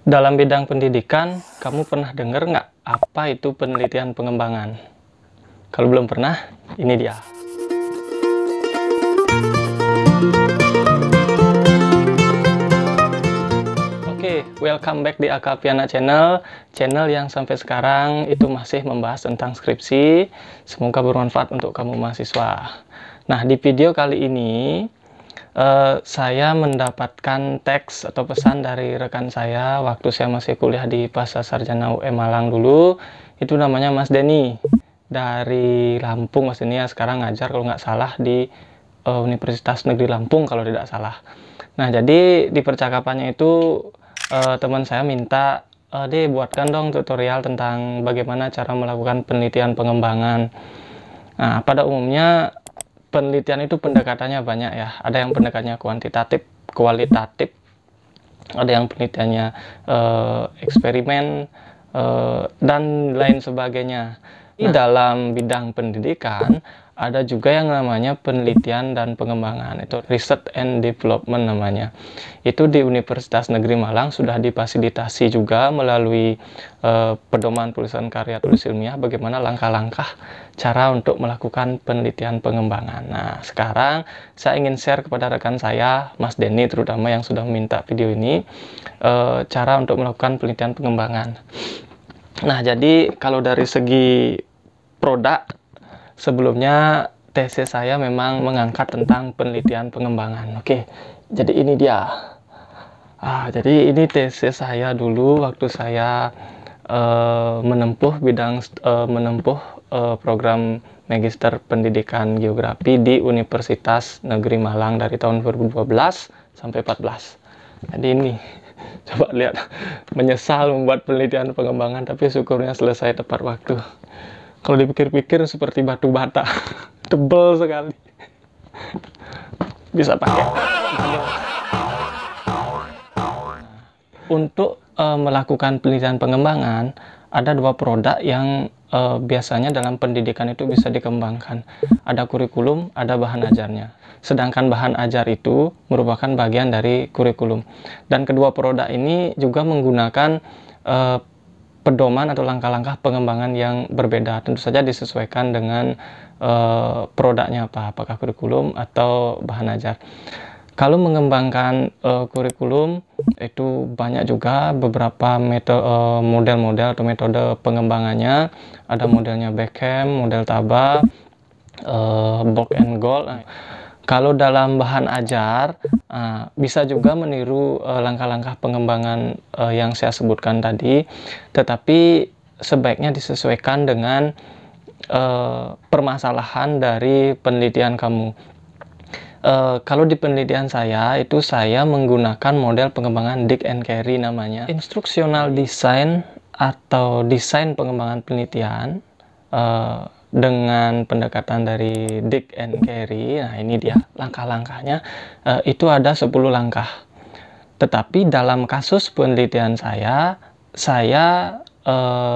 Dalam bidang pendidikan, kamu pernah dengar nggak apa itu penelitian pengembangan? Kalau belum pernah, ini dia. Oke, welcome back di Akapiana Channel. Channel yang sampai sekarang itu masih membahas tentang skripsi. Semoga bermanfaat untuk kamu mahasiswa. Nah, di video kali ini saya mendapatkan teks atau pesan dari rekan saya waktu saya masih kuliah di Pasca Sarjana UM Malang dulu. Itu namanya Mas Denny dari Lampung. Mas Denny ya sekarang ngajar kalau nggak salah di Universitas Negeri Lampung kalau tidak salah. Nah, jadi di percakapannya itu teman saya minta, buatkan dong tutorial tentang bagaimana cara melakukan penelitian pengembangan. Nah, pada umumnya penelitian itu pendekatannya banyak ya. Ada yang pendekatannya kuantitatif, kualitatif, ada yang penelitiannya eksperimen, dan lain sebagainya. Di dalam bidang pendidikan ada juga yang namanya penelitian dan pengembangan, itu research and development namanya. Itu di Universitas Negeri Malang sudah difasilitasi juga melalui pedoman tulisan karya tulis ilmiah bagaimana langkah-langkah cara untuk melakukan penelitian pengembangan. Nah, sekarang saya ingin share kepada rekan saya, Mas Denny terutama yang sudah meminta video ini, cara untuk melakukan penelitian pengembangan. Nah, jadi kalau dari segi produk, sebelumnya tesis saya memang mengangkat tentang penelitian pengembangan. Oke, jadi ini dia. Jadi ini tesis saya dulu waktu saya menempuh program Magister Pendidikan Geografi di Universitas Negeri Malang dari tahun 2012 sampai 14. Jadi ini, coba lihat, menyesal membuat penelitian pengembangan, tapi syukurnya selesai tepat waktu. Kalau dipikir-pikir seperti batu bata, tebel sekali. Bisa pakai. Untuk melakukan penelitian pengembangan, ada dua produk yang biasanya dalam pendidikan itu bisa dikembangkan. Ada kurikulum, ada bahan ajarnya. Sedangkan bahan ajar itu merupakan bagian dari kurikulum. Dan kedua produk ini juga menggunakan pedoman atau langkah-langkah pengembangan yang berbeda. Tentu saja disesuaikan dengan produknya apakah kurikulum atau bahan ajar. Kalau mengembangkan kurikulum itu banyak juga beberapa model-model atau metode pengembangannya. Ada modelnya Beckham, model Taba, Bock and Gold. Kalau dalam bahan ajar, bisa juga meniru langkah-langkah pengembangan yang saya sebutkan tadi, tetapi sebaiknya disesuaikan dengan permasalahan dari penelitian kamu. Kalau di penelitian saya, itu saya menggunakan model pengembangan Dick and Carey namanya. Instructional design atau desain pengembangan penelitian dengan pendekatan dari Dick and Carey. Nah, ini dia langkah-langkahnya. Itu ada 10 langkah. Tetapi dalam kasus penelitian saya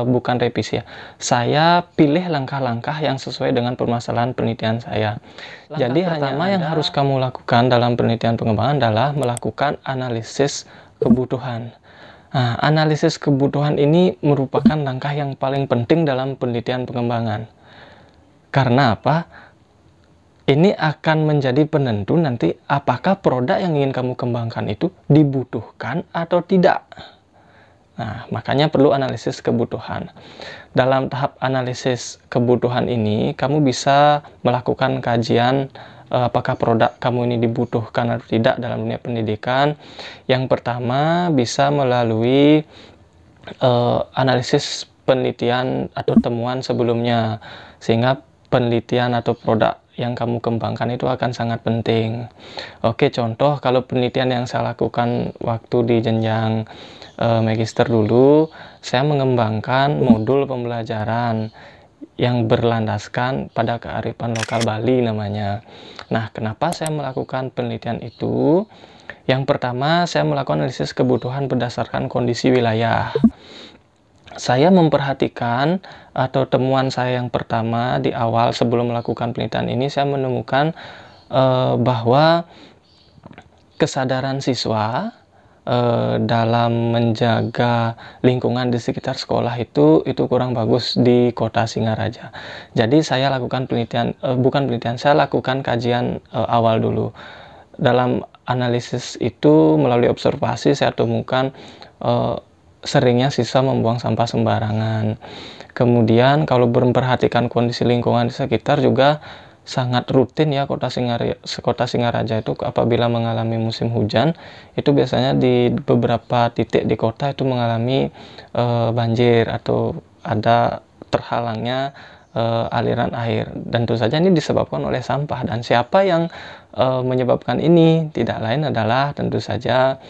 bukan revisi ya. Saya pilih langkah-langkah yang sesuai dengan permasalahan penelitian saya. Jadi pertama yang harus kamu lakukan dalam penelitian pengembangan adalah melakukan analisis kebutuhan. Nah, analisis kebutuhan ini merupakan langkah yang paling penting dalam penelitian pengembangan. Karena apa? Ini akan menjadi penentu nanti apakah produk yang ingin kamu kembangkan itu dibutuhkan atau tidak. Nah, makanya perlu analisis kebutuhan. Dalam tahap analisis kebutuhan ini, kamu bisa melakukan kajian apakah produk kamu ini dibutuhkan atau tidak dalam dunia pendidikan. Yang pertama bisa melalui analisis penelitian atau temuan sebelumnya, sehingga penelitian atau produk yang kamu kembangkan itu akan sangat penting. Oke, contoh kalau penelitian yang saya lakukan waktu di jenjang magister dulu, saya mengembangkan modul pembelajaran yang berlandaskan pada kearifan lokal Bali namanya. Nah, kenapa saya melakukan penelitian itu? Yang pertama, saya melakukan analisis kebutuhan berdasarkan kondisi wilayah. Saya memperhatikan atau temuan saya yang pertama di awal sebelum melakukan penelitian ini, saya menemukan bahwa kesadaran siswa dalam menjaga lingkungan di sekitar sekolah itu kurang bagus di kota Singaraja. Jadi saya lakukan penelitian, bukan penelitian, saya lakukan kajian awal dulu. Dalam analisis itu melalui observasi saya temukan seringnya siswa membuang sampah sembarangan. Kemudian kalau memperhatikan kondisi lingkungan di sekitar juga sangat rutin ya kota Singaraja itu apabila mengalami musim hujan itu biasanya di beberapa titik di kota itu mengalami banjir atau ada terhalangnya aliran air, dan tentu saja ini disebabkan oleh sampah. Dan siapa yang menyebabkan ini? Tidak lain adalah tentu saja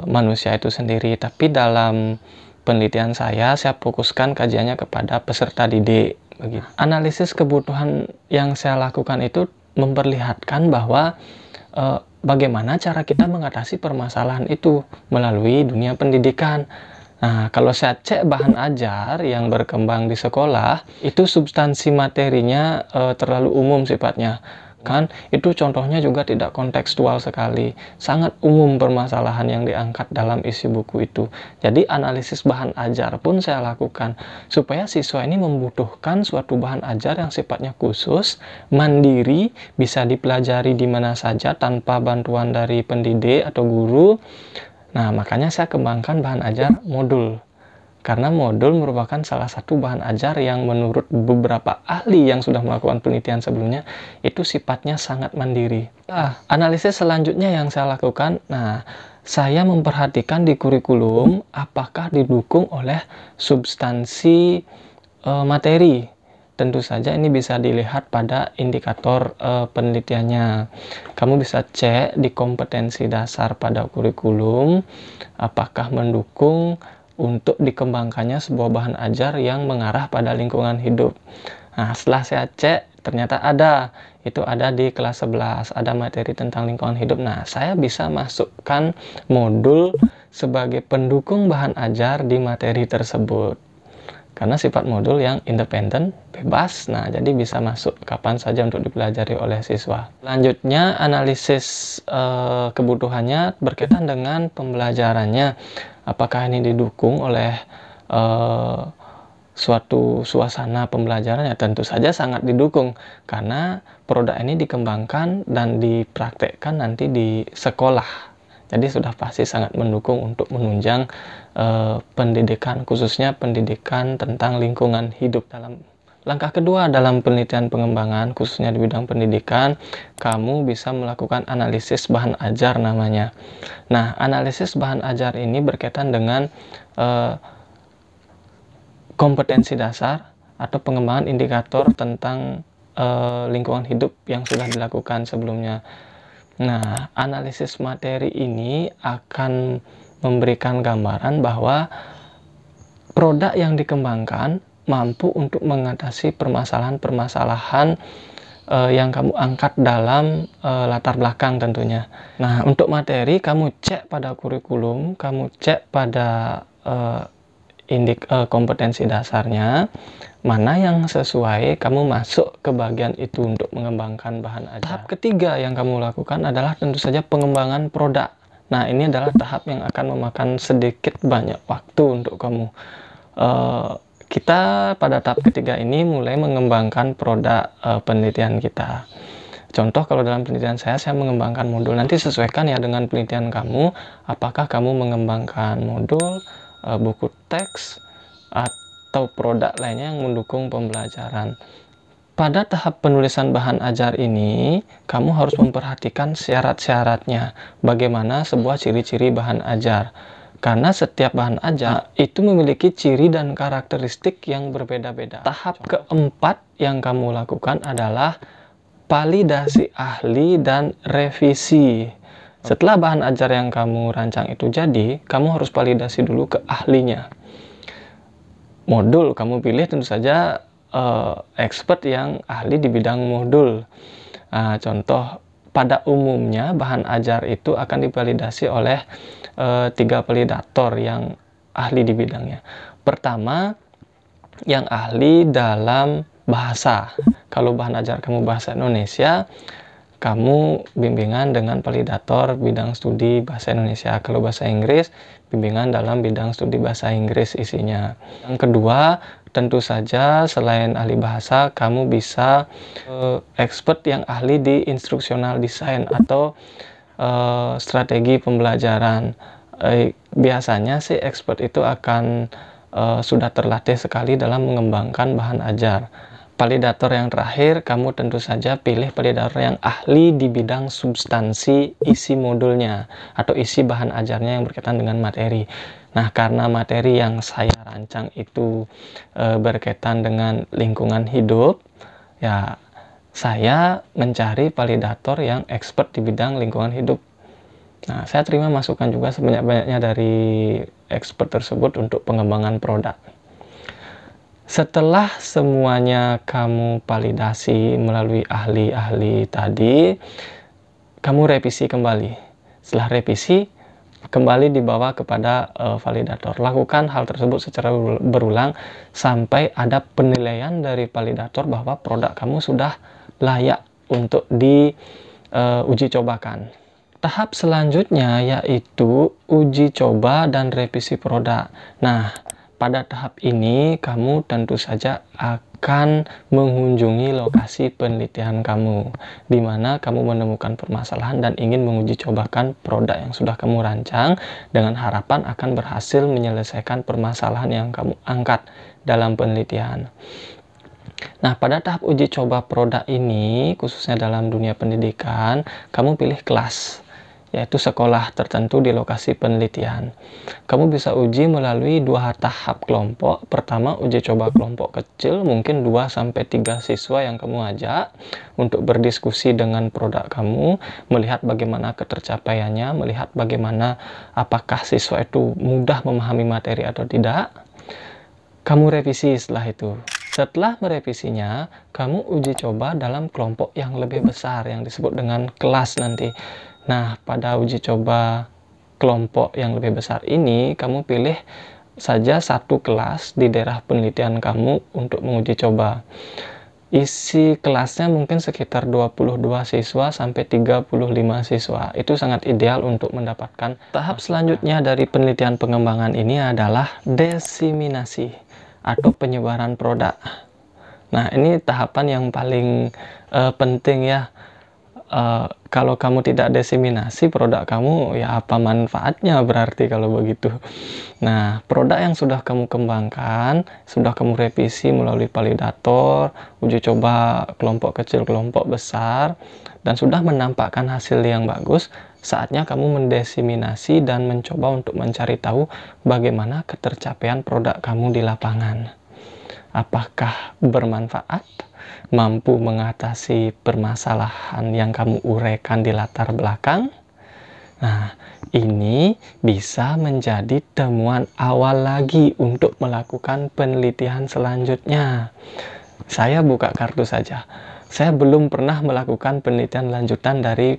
manusia itu sendiri. Tapi dalam penelitian saya fokuskan kajiannya kepada peserta didik. Begitu. Analisis kebutuhan yang saya lakukan itu memperlihatkan bahwa bagaimana cara kita mengatasi permasalahan itu melalui dunia pendidikan. Nah, kalau saya cek bahan ajar yang berkembang di sekolah, itu substansi materinya terlalu umum sifatnya. Kan itu contohnya juga tidak kontekstual sekali, sangat umum permasalahan yang diangkat dalam isi buku itu. Jadi analisis bahan ajar pun saya lakukan supaya siswa ini membutuhkan suatu bahan ajar yang sifatnya khusus, mandiri, bisa dipelajari di mana saja tanpa bantuan dari pendidik atau guru. Nah, makanya saya kembangkan bahan ajar modul. Karena modul merupakan salah satu bahan ajar yang menurut beberapa ahli yang sudah melakukan penelitian sebelumnya itu sifatnya sangat mandiri. Analisis selanjutnya yang saya lakukan, saya memperhatikan di kurikulum apakah didukung oleh substansi materi. Tentu saja ini bisa dilihat pada indikator penelitiannya. Kamu bisa cek di kompetensi dasar pada kurikulum apakah mendukung untuk dikembangkannya sebuah bahan ajar yang mengarah pada lingkungan hidup. Nah, setelah saya cek, ternyata itu ada di kelas 11, ada materi tentang lingkungan hidup. Nah, saya bisa masukkan modul sebagai pendukung bahan ajar di materi tersebut. Karena sifat modul yang independen, bebas, nah jadi bisa masuk kapan saja untuk dipelajari oleh siswa. Selanjutnya, analisis kebutuhannya berkaitan dengan pembelajarannya. Apakah ini didukung oleh suatu suasana pembelajaran? Ya tentu saja sangat didukung, karena produk ini dikembangkan dan dipraktekkan nanti di sekolah. Jadi sudah pasti sangat mendukung untuk menunjang pendidikan, khususnya pendidikan tentang lingkungan hidup. Dalam langkah kedua dalam penelitian pengembangan, khususnya di bidang pendidikan, kamu bisa melakukan analisis bahan ajar namanya. Nah, analisis bahan ajar ini berkaitan dengan kompetensi dasar atau pengembangan indikator tentang lingkungan hidup yang sudah dilakukan sebelumnya. Nah, analisis materi ini akan memberikan gambaran bahwa produk yang dikembangkan mampu untuk mengatasi permasalahan-permasalahan yang kamu angkat dalam latar belakang tentunya. Nah, untuk materi kamu cek pada kurikulum, kamu cek pada kompetensi dasarnya, mana yang sesuai, kamu masuk ke bagian itu untuk mengembangkan bahan ajar. Tahap ketiga yang kamu lakukan adalah tentu saja pengembangan produk. Nah, ini adalah tahap yang akan memakan sedikit banyak waktu untuk kamu. Kita pada tahap ketiga ini mulai mengembangkan produk penelitian kita. Contoh kalau dalam penelitian saya mengembangkan modul. Nanti sesuaikan ya dengan penelitian kamu, apakah kamu mengembangkan modul, buku teks, atau produk lainnya yang mendukung pembelajaran. Pada tahap penulisan bahan ajar ini, kamu harus memperhatikan syarat-syaratnya. Bagaimana sebuah ciri-ciri bahan ajar. Karena setiap bahan ajar itu memiliki ciri dan karakteristik yang berbeda-beda. Tahap keempat yang kamu lakukan adalah validasi ahli dan revisi. Setelah bahan ajar yang kamu rancang itu jadi, kamu harus validasi dulu ke ahlinya. Modul kamu pilih tentu saja expert yang ahli di bidang modul. Contoh, pada umumnya bahan ajar itu akan divalidasi oleh 3 validator yang ahli di bidangnya. Pertama, yang ahli dalam bahasa. Kalau bahan ajar kamu bahasa Indonesia, kamu bimbingan dengan validator bidang studi bahasa Indonesia. Kalau bahasa Inggris, bimbingan dalam bidang studi bahasa Inggris isinya. Yang kedua, tentu saja selain ahli bahasa, kamu bisa expert yang ahli di instructional design atau strategi pembelajaran. Biasanya sih expert itu akan sudah terlatih sekali dalam mengembangkan bahan ajar. Validator yang terakhir, kamu tentu saja pilih validator yang ahli di bidang substansi isi modulnya atau isi bahan ajarnya yang berkaitan dengan materi. Nah, karena materi yang saya rancang itu berkaitan dengan lingkungan hidup, ya saya mencari validator yang expert di bidang lingkungan hidup. Nah, saya terima masukan juga sebanyak-banyaknya dari expert tersebut untuk pengembangan produk. Setelah semuanya kamu validasi melalui ahli-ahli tadi, kamu revisi kembali. Setelah revisi, kembali dibawa kepada validator. Lakukan hal tersebut secara berulang sampai ada penilaian dari validator bahwa produk kamu sudah layak untuk diuji cobakan. Tahap selanjutnya yaitu uji coba dan revisi produk. Nah, pada tahap ini, kamu tentu saja akan mengunjungi lokasi penelitian kamu, di mana kamu menemukan permasalahan dan ingin menguji cobakan produk yang sudah kamu rancang, dengan harapan akan berhasil menyelesaikan permasalahan yang kamu angkat dalam penelitian. Nah, pada tahap uji coba produk ini, khususnya dalam dunia pendidikan, kamu pilih kelas, yaitu sekolah tertentu di lokasi penelitian. Kamu bisa uji melalui 2 tahap kelompok. Pertama, uji coba kelompok kecil, mungkin 2-3 siswa yang kamu ajak untuk berdiskusi dengan produk kamu, melihat bagaimana ketercapaiannya, melihat bagaimana apakah siswa itu mudah memahami materi atau tidak. Kamu revisi setelah itu. Setelah merevisinya, kamu uji coba dalam kelompok yang lebih besar yang disebut dengan kelas nanti. Nah, pada uji coba kelompok yang lebih besar ini, kamu pilih saja satu kelas di daerah penelitian kamu untuk menguji coba. Isi kelasnya mungkin sekitar 22 siswa sampai 35 siswa. Itu sangat ideal untuk mendapatkan. Tahap selanjutnya dari penelitian pengembangan ini adalah diseminasi atau penyebaran produk. Nah, ini tahapan yang paling penting ya. Kalau kamu tidak diseminasi produk kamu, ya apa manfaatnya berarti kalau begitu. Nah, produk yang sudah kamu kembangkan, sudah kamu revisi melalui validator, uji coba kelompok kecil, kelompok besar, dan sudah menampakkan hasil yang bagus, saatnya kamu mendiseminasi dan mencoba untuk mencari tahu bagaimana ketercapaian produk kamu di lapangan. Apakah bermanfaat? Mampu mengatasi permasalahan yang kamu uraikan di latar belakang? Nah, ini bisa menjadi temuan awal lagi untuk melakukan penelitian selanjutnya. Saya buka kartu saja. Saya belum pernah melakukan penelitian lanjutan dari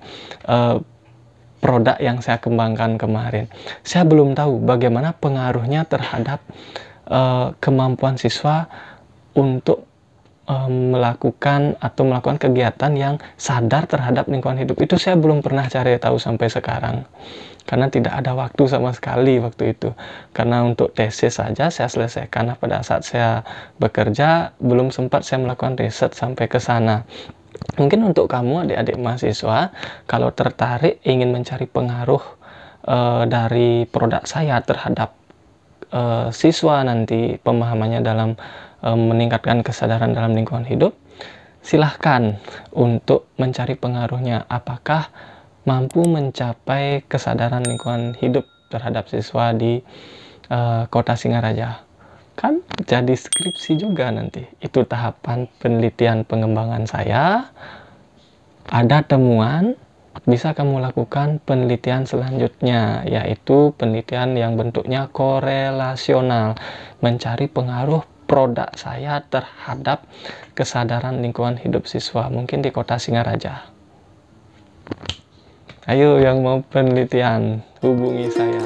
produk yang saya kembangkan kemarin. Saya belum tahu bagaimana pengaruhnya terhadap kemampuan siswa untuk melakukan kegiatan yang sadar terhadap lingkungan hidup. Itu saya belum pernah cari tahu sampai sekarang, karena tidak ada waktu sama sekali waktu itu. Karena untuk tesis saja saya selesaikan pada saat saya bekerja, belum sempat saya melakukan riset sampai ke sana. Mungkin untuk kamu adik-adik mahasiswa, kalau tertarik ingin mencari pengaruh dari produk saya terhadap siswa nanti, pemahamannya dalam meningkatkan kesadaran dalam lingkungan hidup, silahkan untuk mencari pengaruhnya. Apakah mampu mencapai kesadaran lingkungan hidup terhadap siswa di Kota Singaraja? Kan jadi skripsi juga nanti. Itu tahapan penelitian pengembangan saya. Ada temuan, bisa kamu lakukan penelitian selanjutnya, yaitu penelitian yang bentuknya korelasional, mencari pengaruh produk saya terhadap kesadaran lingkungan hidup siswa, mungkin di Kota Singaraja. Ayo yang mau penelitian, hubungi saya.